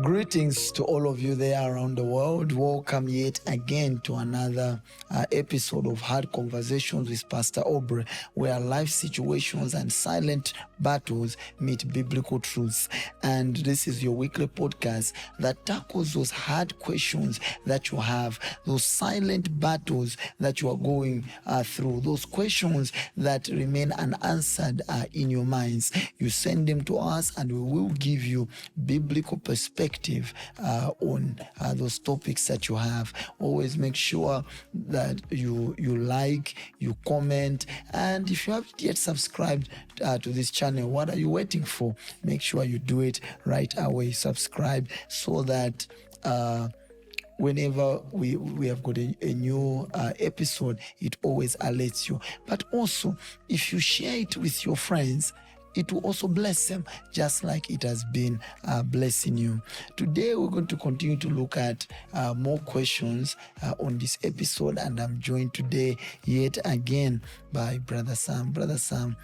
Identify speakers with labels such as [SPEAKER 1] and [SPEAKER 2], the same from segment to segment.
[SPEAKER 1] Greetings to all of you there around the world. Welcome yet again to another episode of Hard Conversations with Pastor Aubrey, where life situations and silent battles meet biblical truths. And this is your weekly podcast that tackles those hard questions that you have, those silent battles that you are going through, those questions that remain unanswered in your minds. You send them to us and we will give you biblical perspective on those topics that you have. Always make sure that you like, you comment, and if you haven't yet subscribed to this channel, what are you waiting for? Make sure you do it right away. Subscribe so that whenever we have got a new episode, it always alerts you. But also, if you share it with your friends, it will also bless them, just like it has been blessing you. Today, we're going to continue to look at more questions on this episode, and I'm joined today yet again by Brother Sam. Brother Sam,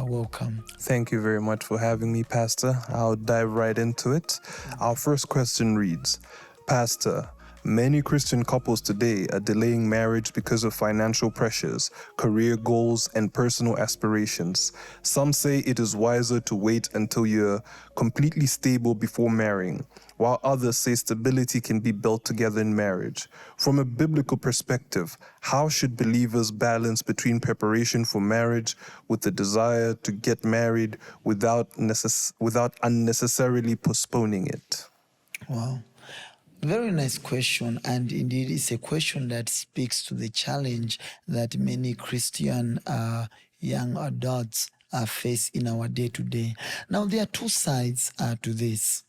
[SPEAKER 1] welcome.
[SPEAKER 2] Thank you very much for having me, Pastor. I'll dive right into it. Our first question reads, Pastor, many Christian couples today are delaying marriage because of financial pressures, career goals, and personal aspirations. Some say it is wiser to wait until you're completely stable before marrying, while others say stability can be built together in marriage. From a biblical perspective, how should believers balance between preparation for marriage with the desire to get married without unnecessarily postponing it?
[SPEAKER 1] Wow. Very nice question, and indeed it's a question that speaks to the challenge that many Christian young adults face in our day-to-day. Now, there are two sides to this.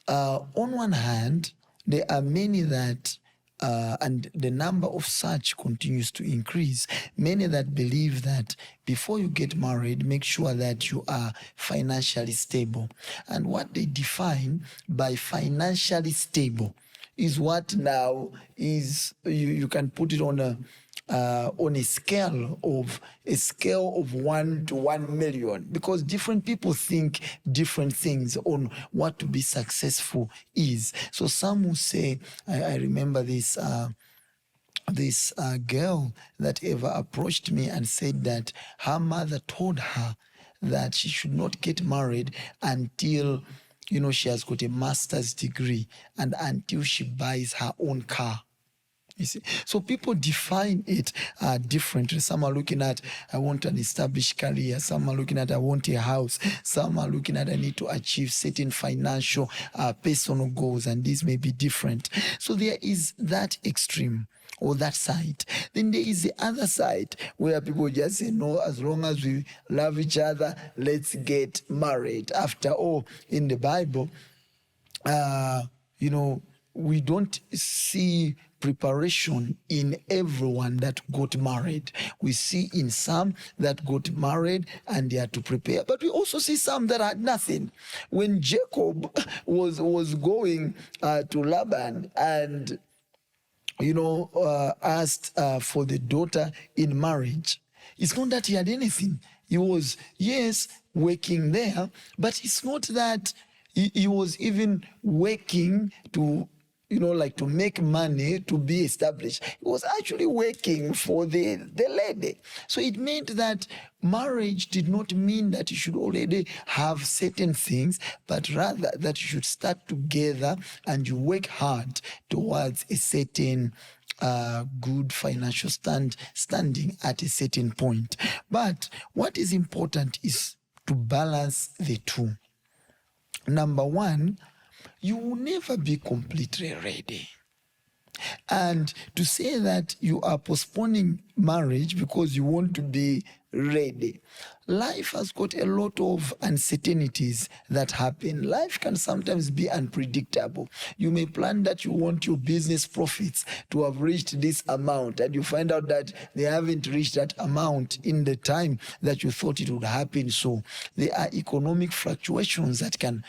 [SPEAKER 1] On one hand, there are many that and the number of such continues to increase. Many that believe that before you get married, make sure that you are financially stable. And what they define by financially stable is what now is, you can put it on a scale of 1 to 1 million, because different people think different things on what to be successful is. So some will say, I remember this girl that ever approached me and said that her mother told her that she should not get married until she has got a master's degree and until she buys her own car. You see, so people define it differently. Some are looking at, I want an established career. Some are looking at, I want a house. Some are looking at, I need to achieve certain financial, personal goals, and these may be different. So there is that extreme or that side. Then there is the other side where people just say, no, as long as we love each other, let's get married. After all, in the Bible, we don't see preparation in everyone that got married. We see in some that got married and they had to prepare, but we also see some that had nothing. When Jacob was going to Laban and asked for the daughter in marriage, it's not that he had anything. He was, yes, working there, but it's not that he was even working to to make money to be established. He was actually working for the lady. So it meant that marriage did not mean that you should already have certain things, but rather that you should start together and you work hard towards a certain good financial standing at a certain point. But what is important is to balance the two. Number one, you will never be completely ready. And to say that you are postponing marriage because you want to be ready. Life has got a lot of uncertainties that happen. Life can sometimes be unpredictable. You may plan that you want your business profits to have reached this amount, and you find out that they haven't reached that amount in the time that you thought it would happen. So there are economic fluctuations that can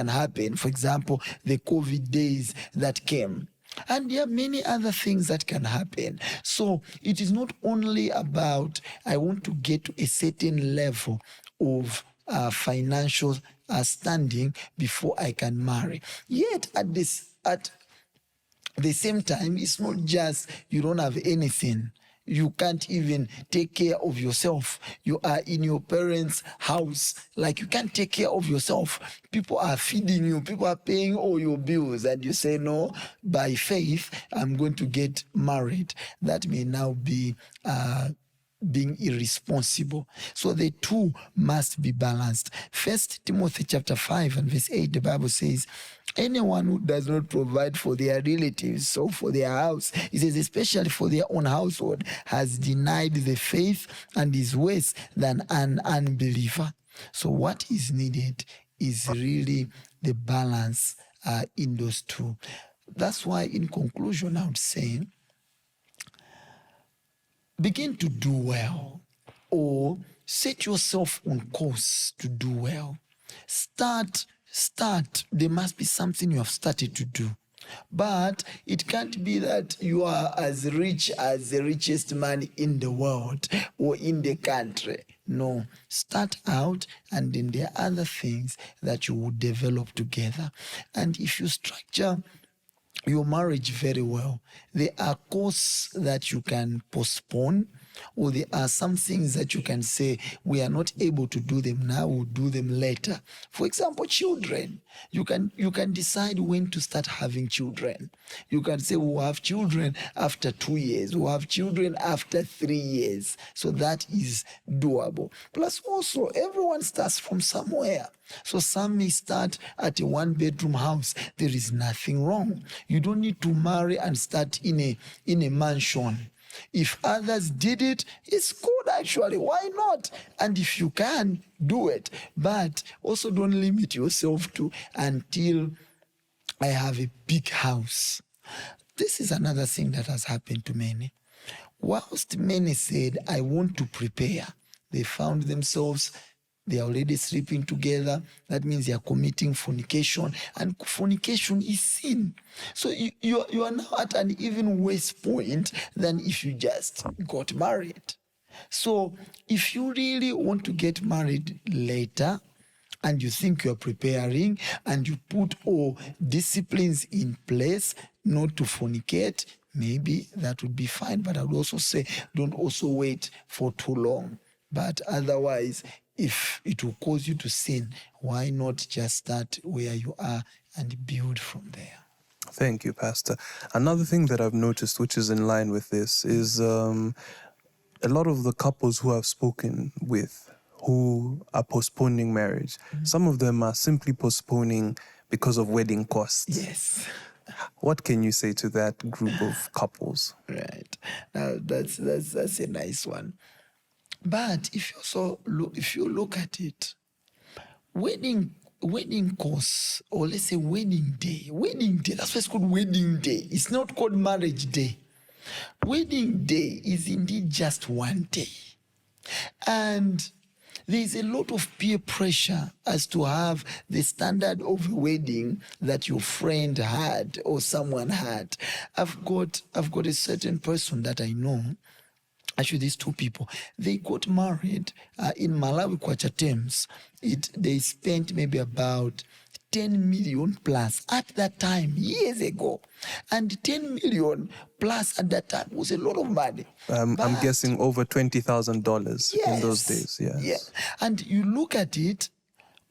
[SPEAKER 1] happen. For example, the COVID days that came. And there are many other things that can happen. So it is not only about, I want to get to a certain level of financial standing before I can marry. Yet at the same time, it's not just you don't have anything. You can't even take care of yourself. You are in your parents' house. Like, you can't take care of yourself. People are feeding you. People are paying all your bills. And you say, no, by faith, I'm going to get married. That may now be being irresponsible. So the two must be balanced. 1 Timothy chapter 5 and verse 8, the Bible says, anyone who does not provide for their relatives or for their house, it says especially for their own household, has denied the faith and is worse than an unbeliever. So what is needed is really the balance in those two. That's why, in conclusion, I would say, begin to do well, or set yourself on course to do well. Start. There must be something you have started to do. But it can't be that you are as rich as the richest man in the world or in the country. No, start out, and then there are other things that you will develop together. And if you structure your marriage very well, there are courses that you can postpone, or there are some things that you can say, we are not able to do them now, we'll do them later. For example, children. You can decide when to start having children. You can say, we'll have children after 2 years, we'll have children after 3 years. So that is doable. Plus also, everyone starts from somewhere. So some may start at a one-bedroom house. There is nothing wrong. You don't need to marry and start in a mansion. If others did it, it's good actually. Why not? And if you can, do it. But also don't limit yourself to until I have a big house. This is another thing that has happened to many. Whilst many said, I want to prepare, they found themselves, they are already sleeping together. That means they are committing fornication, and fornication is sin. So you are now at an even worse point than if you just got married. So if you really want to get married later, and you think you're preparing, and you put all disciplines in place not to fornicate, maybe that would be fine. But I would also say, don't also wait for too long. But otherwise, if it will cause you to sin, why not just start where you are and build from there?
[SPEAKER 2] Thank you, Pastor. Another thing that I've noticed, which is in line with this, is a lot of the couples who I've spoken with who are postponing marriage, some of them are simply postponing because of wedding costs.
[SPEAKER 1] Yes.
[SPEAKER 2] What can you say to that group of couples?
[SPEAKER 1] Right. Now that's a nice one. But if you look at it, wedding course, or let's say wedding day, that's why it's called wedding day. It's not called marriage day. Wedding day is indeed just one day. And there's a lot of peer pressure as to have the standard of a wedding that your friend had or someone had. I've got a certain person that I know. Actually, these two people, they got married in Malawi, Kwacha terms. They spent maybe about 10 million plus at that time, years ago. And 10 million plus at that time was a lot of money.
[SPEAKER 2] I'm guessing over $20,000 in those days. Yes.
[SPEAKER 1] Yeah. And you look at it,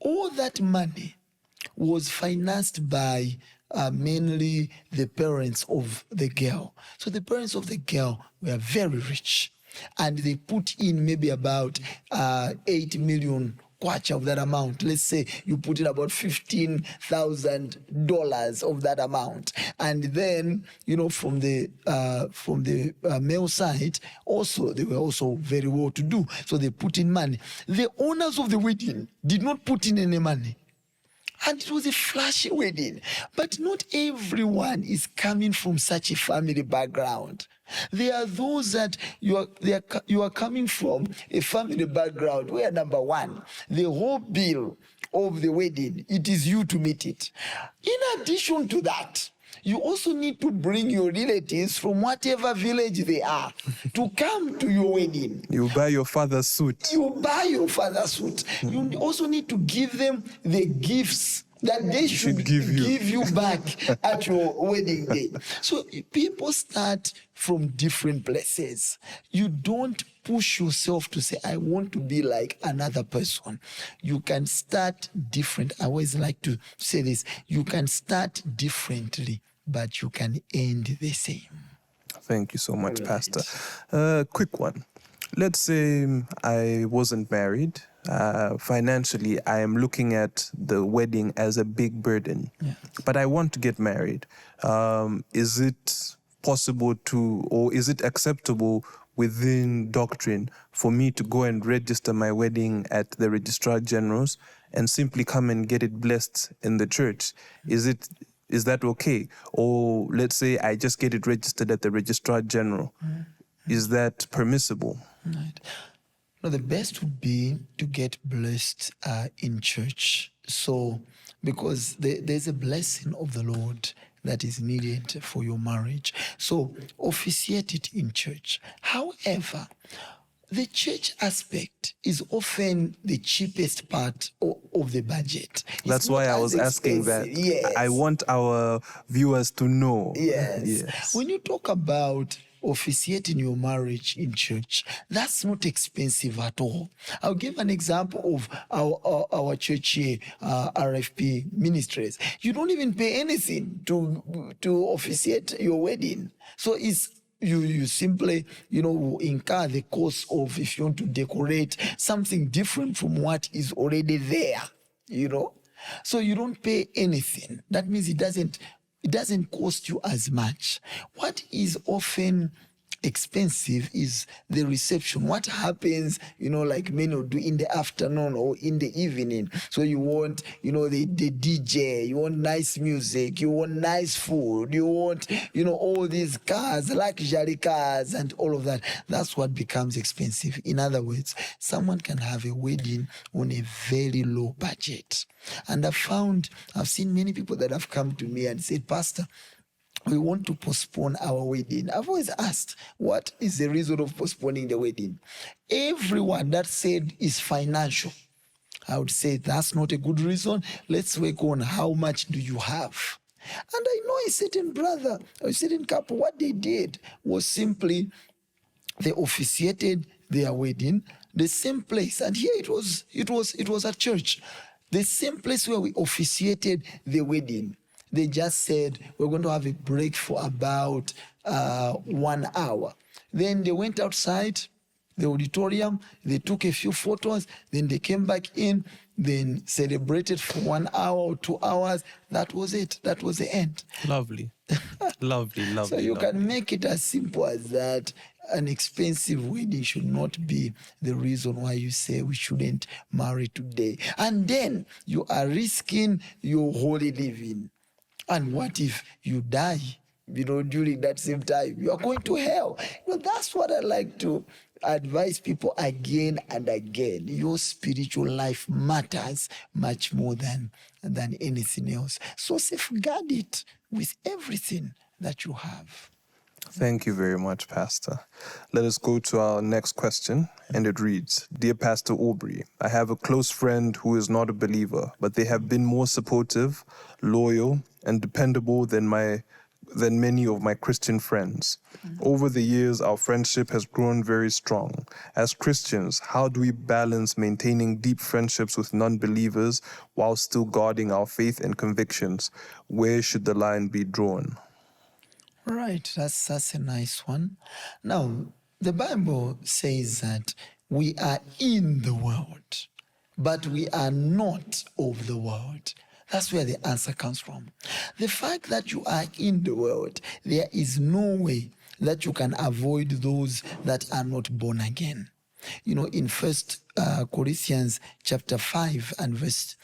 [SPEAKER 1] all that money was financed by mainly the parents of the girl. So the parents of the girl were very rich, and they put in maybe about 8 million kwacha of that amount. Let's say you put in about $15,000 of that amount, and then from the male side also, they were also very well to do, so they put in money. The owners of the wedding did not put in any money. And it was a flashy wedding. But not everyone is coming from such a family background. There are those that you are coming from a family background where, number one, the whole bill of the wedding, it is you to meet it. In addition to that, You also need to bring your relatives from whatever village they are to come to your wedding.
[SPEAKER 2] You buy your father's suit.
[SPEAKER 1] You buy your father's suit. You also need to give them the gifts that they should
[SPEAKER 2] give you.
[SPEAKER 1] back at your wedding day. So people start from different places. You don't push yourself to say, I want to be like another person. You can start different. I always like to say this. You can start differently, but you can end the same.
[SPEAKER 2] Thank you so much,
[SPEAKER 1] Right.
[SPEAKER 2] Pastor. Quick one. Let's say I wasn't married. Financially, I am looking at the wedding as a big burden, but I want to get married. Is it possible to, or is it acceptable within doctrine for me to go and register my wedding at the Registrar General's and simply come and get it blessed in the church? Is that okay? Or let's say I just get it registered at the Registrar General. Is that permissible?
[SPEAKER 1] Right. No, the best would be to get blessed in church. So, because there's a blessing of the Lord that is needed for your marriage. So, officiate it in church. However, the church aspect is often the cheapest part of the budget.
[SPEAKER 2] That's why I was asking that.
[SPEAKER 1] Yes.
[SPEAKER 2] I want our viewers to know.
[SPEAKER 1] Yes. When you talk about officiating your marriage in church, that's not expensive at all. I'll give an example of our church here, RFP Ministries. You don't even pay anything to officiate your wedding. So it's you simply, incur the cost of, if you want to decorate something different from what is already there, So you don't pay anything. That means it doesn't cost you as much. What is often expensive is the reception. What happens, like many will do in the afternoon or in the evening. So you want, the DJ, you want nice music, you want nice food, you want, all these cars, luxury cars and all of that. That's what becomes expensive. In other words, someone can have a wedding on a very low budget. And I've seen many people that have come to me and said, Pastor, we want to postpone our wedding. I've always asked, what is the reason of postponing the wedding? Everyone that said is financial. I would say that's not a good reason. Let's work on how much do you have. And I know a certain brother, a certain couple, what they did was simply they officiated their wedding, the same place. And here it was at church. The same place where we officiated the wedding. They just said, we're going to have a break for about 1 hour. Then they went outside the auditorium, they took a few photos, then they came back in, then celebrated for 1 hour or 2 hours. That was it. That was the end.
[SPEAKER 2] Lovely. lovely.
[SPEAKER 1] So you can make it as simple as that. An expensive wedding should not be the reason why you say we shouldn't marry today. And then you are risking your holy living. And what if you die, during that same time? You are going to hell. That's what I like to advise people again and again. Your spiritual life matters much more than anything else. So safeguard it with everything that you have.
[SPEAKER 2] Thank you very much, Pastor. Let us go to our next question, and it reads, Dear Pastor Aubrey, I have a close friend who is not a believer, but they have been more supportive, loyal, and dependable than many of my Christian friends. Over the years, our friendship has grown very strong. As Christians, how do we balance maintaining deep friendships with non-believers while still guarding our faith and convictions? Where should the line be drawn?
[SPEAKER 1] Right, that's a nice one. Now, the Bible says that we are in the world, but we are not of the world. That's where the answer comes from. The fact that you are in the world, there is no way that you can avoid those that are not born again. In 1 Corinthians chapter 5 and verse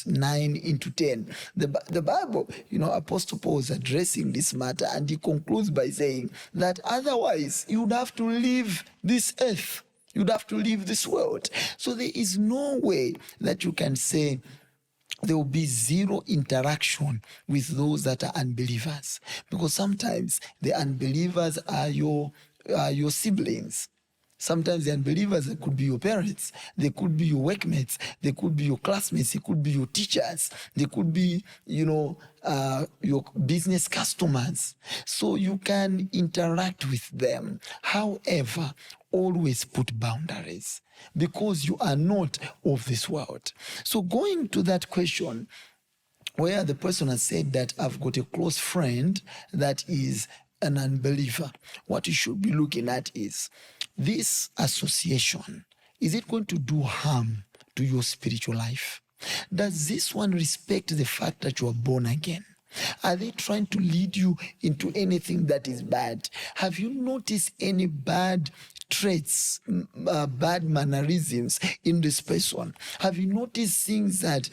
[SPEAKER 1] 9 into 10, the Bible, Apostle Paul is addressing this matter, and he concludes by saying that otherwise you would have to leave this earth. You'd have to leave this world. So there is no way that you can say, there will be zero interaction with those that are unbelievers, because sometimes the unbelievers are your siblings. Sometimes the unbelievers, they could be your parents, they could be your workmates, they could be your classmates, it could be your teachers, they could be, your business customers. So you can interact with them. However, always put boundaries, because you are not of this world. So going to that question, where the person has said that I've got a close friend that is an unbeliever, what you should be looking at is this association. Is it going to do harm to your spiritual life? Does this one respect the fact that you are born again? Are they trying to lead you into anything that is bad? Have you noticed any bad traits, bad mannerisms in this person? Have you noticed things that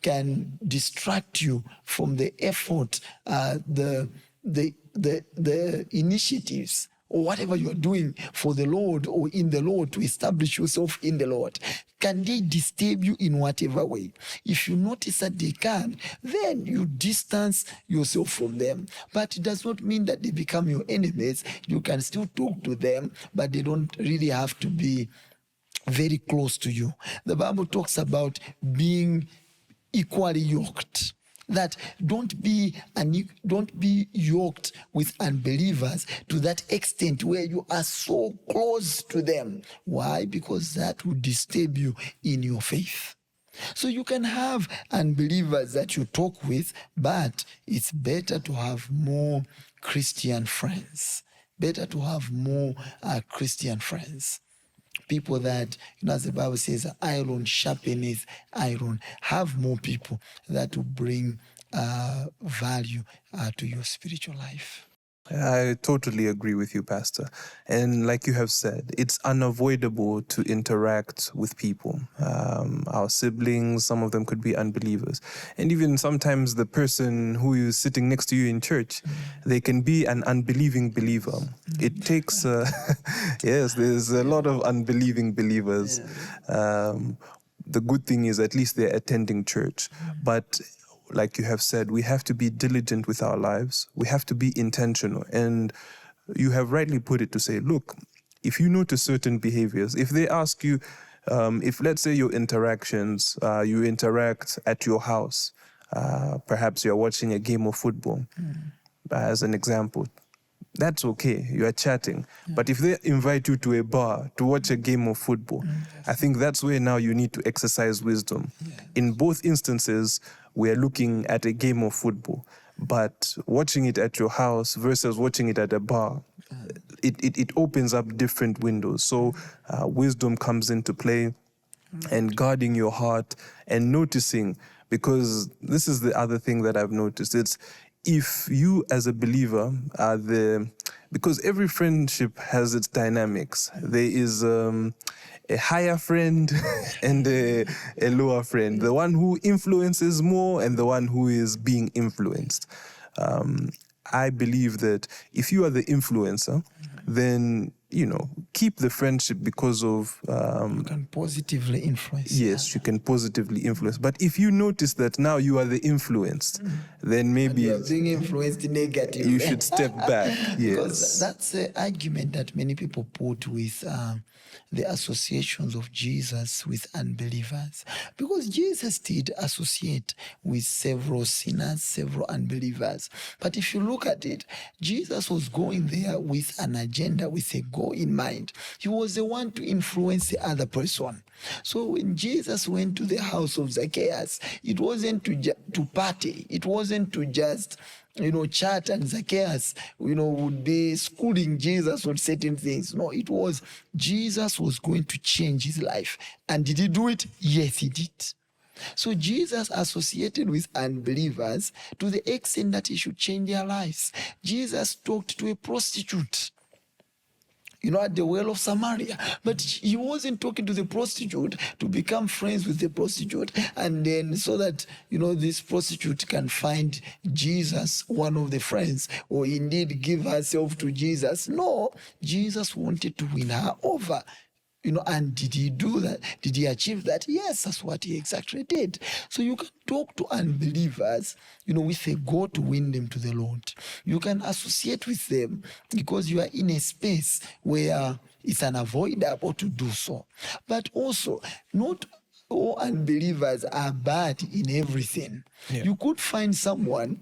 [SPEAKER 1] can distract you from the effort, the initiatives, or whatever you are doing for the Lord or in the Lord to establish yourself in the Lord? Can they disturb you in whatever way? If you notice that they can, then you distance yourself from them. But it does not mean that they become your enemies. You can still talk to them, but they don't really have to be very close to you. The Bible talks about being equally yoked. That don't be yoked with unbelievers to that extent where you are so close to them. Why? Because that will disturb you in your faith. So you can have unbelievers that you talk with, but it's better to have more Christian friends. Better to have more Christian friends. People that, as the Bible says, iron sharpeneth iron. Have more people that will bring value to your spiritual life.
[SPEAKER 2] I totally agree with you, Pastor. And like you have said, it's unavoidable to interact with people. Our siblings, some of them could be unbelievers. And even sometimes the person who is sitting next to you in church, they can be an unbelieving believer. It takes, yes, there's a lot of unbelieving believers. The good thing is at least they're attending church. But like you have said, we have to be diligent with our lives. We have to be intentional. And you have rightly put it to say, look, if you notice certain behaviors, if they ask you, if let's say your interactions, you interact at your house, perhaps you're watching a game of football, as an example, that's okay. You are chatting. But if they invite you to a bar to watch a game of football, I think that's where now you need to exercise wisdom. In both instances, we are looking at a game of football, but watching it at your house versus watching it at a bar, it opens up different windows. So wisdom comes into play, and guarding your heart and noticing, because this is the other thing that I've noticed. It's if you as a believer are because every friendship has its dynamics. There is a higher friend and a lower friend, the one who influences more and the one who is being influenced. I believe that if you are the influencer, then, keep the friendship because of...
[SPEAKER 1] you can positively influence.
[SPEAKER 2] Yes, you can positively influence. But if you notice that now you are the influenced, then maybe...
[SPEAKER 1] And you are being influenced negatively.
[SPEAKER 2] You should step back, yes.
[SPEAKER 1] Because that's the argument that many people put with the associations of Jesus with unbelievers. Because Jesus did associate with several sinners, several unbelievers. But if you look at it, Jesus was going there with an agenda, with a goal in mind. He was the one to influence the other person. So when Jesus went to the house of Zacchaeus, it wasn't to party. It wasn't to just chat, and Zacchaeus, would be schooling Jesus on certain things. No, it was Jesus was going to change his life. And did he do it? Yes, he did. So Jesus associated with unbelievers to the extent that he should change their lives. Jesus talked to a prostitute, at the well of Samaria. But he wasn't talking to the prostitute to become friends with the prostitute, and then so that, this prostitute can find Jesus, one of the friends, or indeed give herself to Jesus. No, Jesus wanted to win her over. And did he do that? Did he achieve that? Yes, that's what he exactly did. So you can talk to unbelievers, with a goal to win them to the Lord. You can associate with them because you are in a space where it's unavoidable to do so. But also, not all unbelievers are bad in everything.
[SPEAKER 2] Yeah.
[SPEAKER 1] You could find someone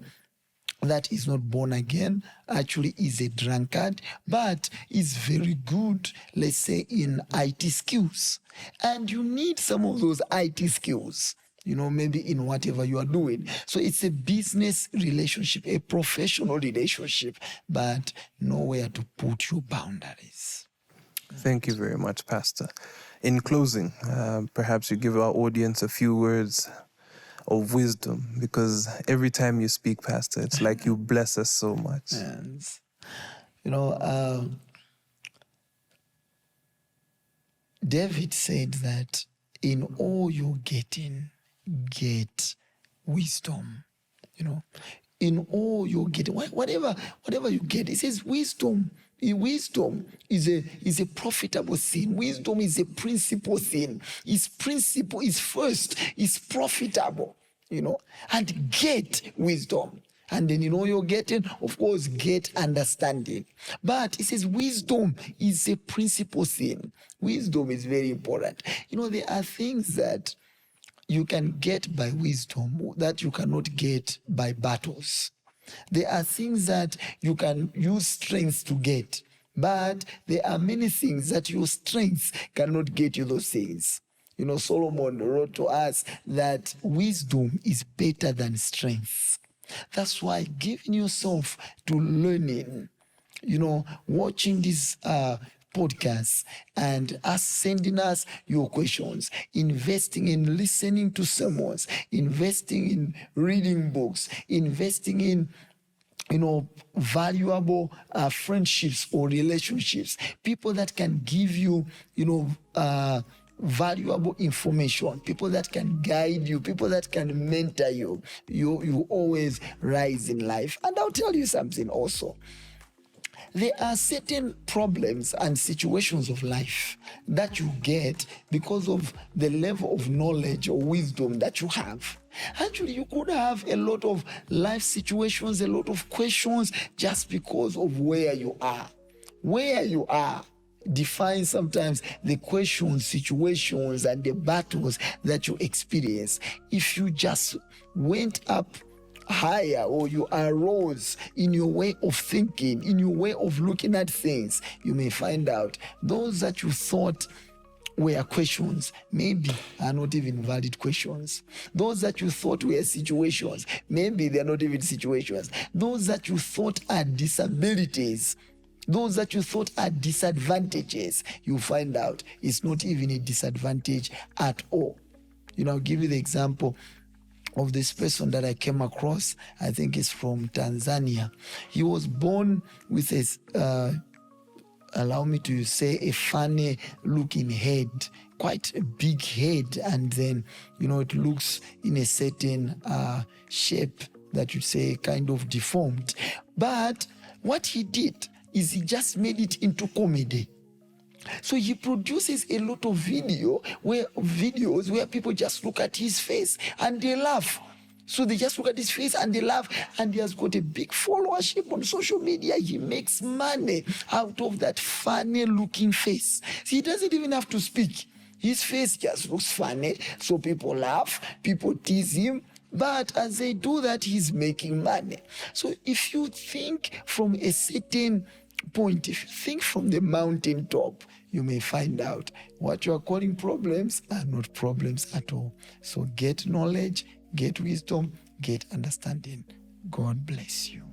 [SPEAKER 1] that is not born again, actually is a drunkard, but is very good, let's say, in IT skills. And you need some of those IT skills, maybe in whatever you are doing. So it's a business relationship, a professional relationship, but nowhere to put your boundaries.
[SPEAKER 2] Thank you very much, Pastor. In closing, perhaps you give our audience a few words of wisdom, because every time you speak, Pastor, it's like you bless us so much.
[SPEAKER 1] And, David said that in all you're getting, get wisdom. In all you're getting, whatever you get, it says wisdom. Wisdom is a profitable thing. Wisdom is a principal thing. It's principle, it's first, it's profitable, and get wisdom. And then you're getting, of course, get understanding. But it says wisdom is a principal thing. Wisdom is very important. There are things that you can get by wisdom that you cannot get by battles. There are things that you can use strength to get, but there are many things that your strength cannot get you those things. Solomon wrote to us that wisdom is better than strength. That's why giving yourself to learning, watching these podcasts and us sending us your questions, investing in listening to sermons, investing in reading books, investing in valuable friendships or relationships, people that can give you, valuable information, people that can guide you, people that can mentor you. You always rise in life. And I'll tell you something also. There are certain problems and situations of life that you get because of the level of knowledge or wisdom that you have. Actually, you could have a lot of life situations, a lot of questions just because of where you are. Where you are defines sometimes the questions, situations, and the battles that you experience. If you just went up higher, or you arose in your way of thinking, in your way of looking at things, you may find out those that you thought were questions maybe are not even valid questions. Those that you thought were situations, maybe they're not even situations. Those that you thought are disabilities, those that you thought are disadvantages, you find out it's not even a disadvantage at all. I'll give you the example of this person that I came across. I think it's from Tanzania. He was born with allow me to say, a funny looking head, quite a big head. And then, it looks in a certain shape that you say kind of deformed. But what he did is he just made it into comedy. So he produces a lot of videos where people just look at his face and they laugh. So they just look at his face and they laugh, and he has got a big followership on social media. He makes money out of that funny looking face. So he doesn't even have to speak. His face just looks funny. So people laugh, people tease him. But as they do that, he's making money. So if you think from a certain point, if you think from the mountaintop, you may find out what you are calling problems are not problems at all. So get knowledge, get wisdom, get understanding. God bless you.